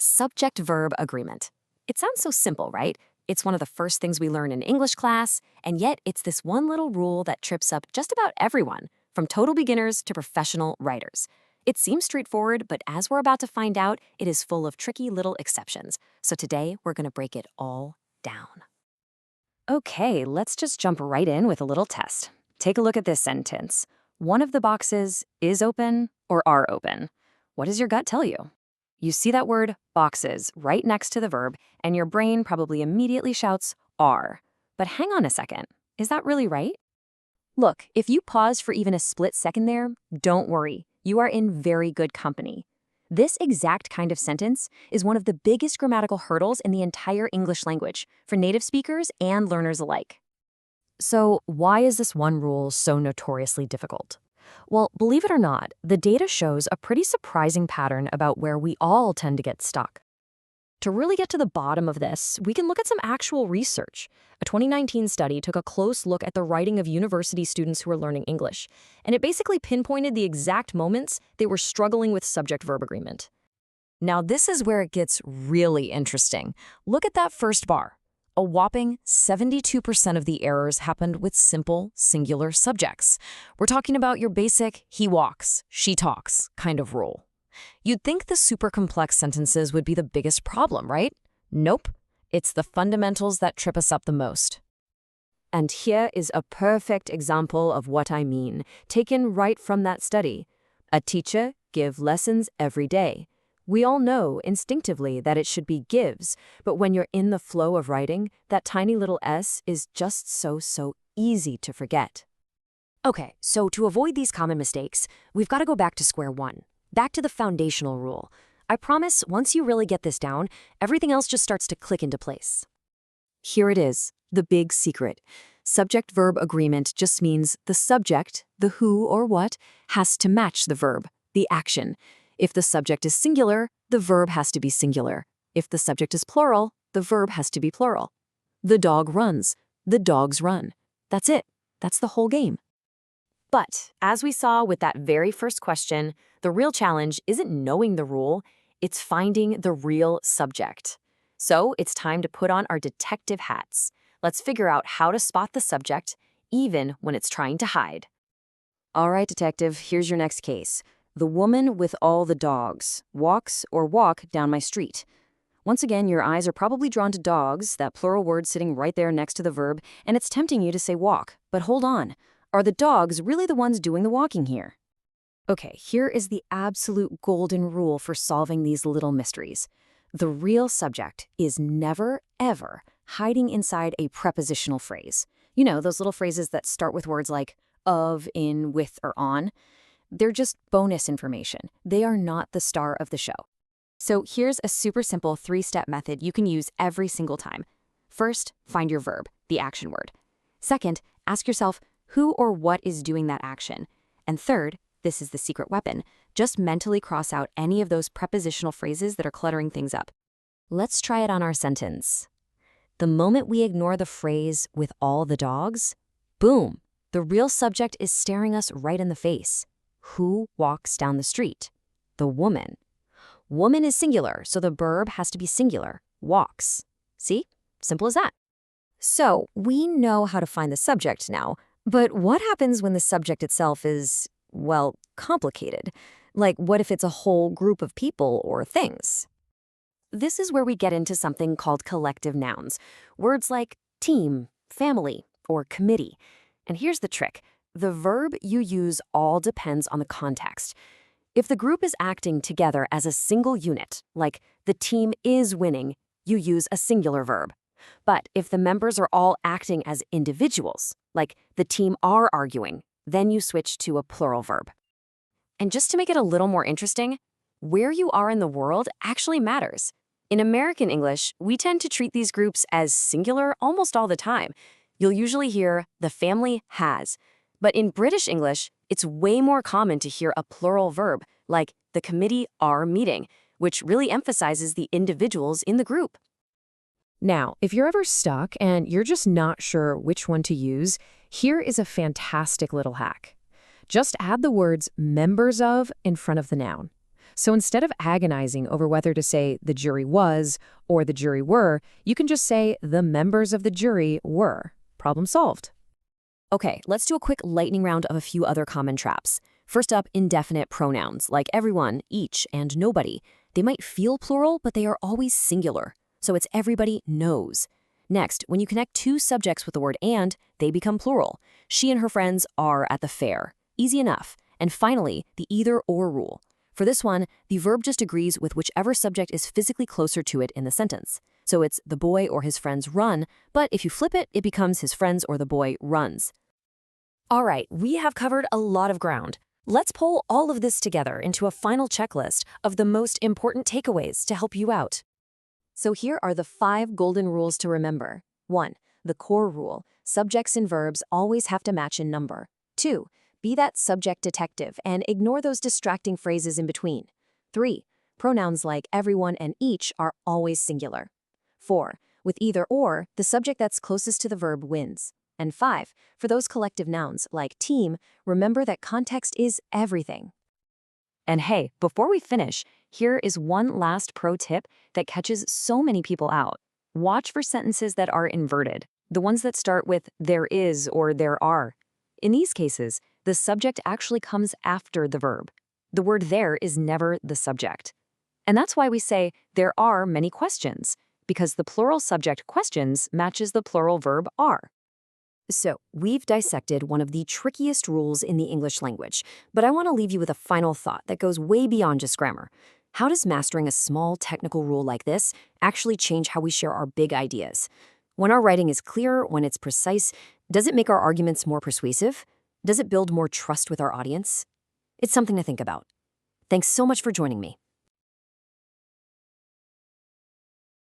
Subject-Verb Agreement. It sounds so simple, right? It's one of the first things we learn in English class, and yet it's this one little rule that trips up just about everyone, from total beginners to professional writers. It seems straightforward, but as we're about to find out, it is full of tricky little exceptions. So today, we're going to break it all down. Okay, let's just jump right in with a little test. Take a look at this sentence. One of the boxes is open or are open. What does your gut tell you? You see that word boxes right next to the verb, and your brain probably immediately shouts are. But hang on a second. Is that really right? Look, if you pause for even a split second there, don't worry. You are in very good company. This exact kind of sentence is one of the biggest grammatical hurdles in the entire English language for native speakers and learners alike. So, why is this one rule so notoriously difficult? Well, believe it or not, the data shows a pretty surprising pattern about where we all tend to get stuck. To really get to the bottom of this, we can look at some actual research. A 2019 study took a close look at the writing of university students who were learning English, and it basically pinpointed the exact moments they were struggling with subject-verb agreement. Now, this is where it gets really interesting. Look at that first bar. A whopping 72% of the errors happened with simple, singular subjects. We're talking about your basic he walks, she talks kind of rule. You'd think the super complex sentences would be the biggest problem, right? Nope. It's the fundamentals that trip us up the most. And here is a perfect example of what I mean, taken right from that study. A teacher give lessons every day. We all know instinctively that it should be gives, but when you're in the flow of writing, that tiny little s is just so easy to forget. Okay, so to avoid these common mistakes, we've got to go back to square one. Back to the foundational rule. I promise, once you really get this down, everything else just starts to click into place. Here it is, the big secret. Subject-verb agreement just means the subject, the who or what, has to match the verb, the action. If the subject is singular, the verb has to be singular. If the subject is plural, the verb has to be plural. The dog runs. The dogs run. That's it. That's the whole game. But, as we saw with that very first question, the real challenge isn't knowing the rule, it's finding the real subject. So, it's time to put on our detective hats. Let's figure out how to spot the subject, even when it's trying to hide. All right, detective, here's your next case. The woman with all the dogs walks or walk down my street. Once again, your eyes are probably drawn to dogs, that plural word sitting right there next to the verb, and it's tempting you to say walk. But hold on. Are the dogs really the ones doing the walking here? Okay, here is the absolute golden rule for solving these little mysteries. The real subject is never, ever hiding inside a prepositional phrase. You know, those little phrases that start with words like of, in, with, or on. They're just bonus information. They are not the star of the show. So here's a super simple 3-step method you can use every single time. First, find your verb, the action word. Second, ask yourself who or what is doing that action. And third, this is the secret weapon, just mentally cross out any of those prepositional phrases that are cluttering things up. Let's try it on our sentence. The moment we ignore the phrase with all the dogs, boom, the real subject is staring us right in the face. Who walks down the street? The woman. Woman is singular, so the verb has to be singular, walks. See? Simple as that. So, we know how to find the subject now, but what happens when the subject itself is, well, complicated? Like, what if it's a whole group of people or things? This is where we get into something called collective nouns, words like team, family, or committee. And here's the trick. The verb you use all depends on the context. If the group is acting together as a single unit, like the team is winning, you use a singular verb. But if the members are all acting as individuals, like the team are arguing, then you switch to a plural verb. And just to make it a little more interesting, where you are in the world actually matters. In American English, we tend to treat these groups as singular almost all the time. You'll usually hear the family has. But in British English, it's way more common to hear a plural verb, like the committee are meeting, which really emphasizes the individuals in the group. Now, if you're ever stuck and you're just not sure which one to use, here is a fantastic little hack. Just add the words members of in front of the noun. So instead of agonizing over whether to say the jury was or the jury were, you can just say the members of the jury were. Problem solved. Okay, let's do a quick lightning round of a few other common traps. First up, indefinite pronouns like everyone, each, and nobody. They might feel plural, but they are always singular. So it's everybody knows. Next, when you connect two subjects with the word and, they become plural. She and her friends are at the fair. Easy enough. And finally, the either or rule. For this one, the verb just agrees with whichever subject is physically closer to it in the sentence. So it's the boy or his friends run, but if you flip it, it becomes his friends or the boy runs. All right, we have covered a lot of ground. Let's pull all of this together into a final checklist of the most important takeaways to help you out. So here are the 5 golden rules to remember. 1. The core rule. Subjects and verbs always have to match in number. 2. Be that subject detective and ignore those distracting phrases in between. 3. Pronouns like everyone and each are always singular. 4. With either or, the subject that's closest to the verb wins. And 5. For those collective nouns like team, remember that context is everything. And hey, before we finish, here is one last pro tip that catches so many people out. Watch for sentences that are inverted, the ones that start with there is or there are. In these cases, the subject actually comes after the verb. The word there is never the subject. And that's why we say there are many questions, because the plural subject questions matches the plural verb are. So, we've dissected one of the trickiest rules in the English language, but I want to leave you with a final thought that goes way beyond just grammar. How does mastering a small technical rule like this actually change how we share our big ideas? When our writing is clear, when it's precise, does it make our arguments more persuasive? Does it build more trust with our audience? It's something to think about. Thanks so much for joining me.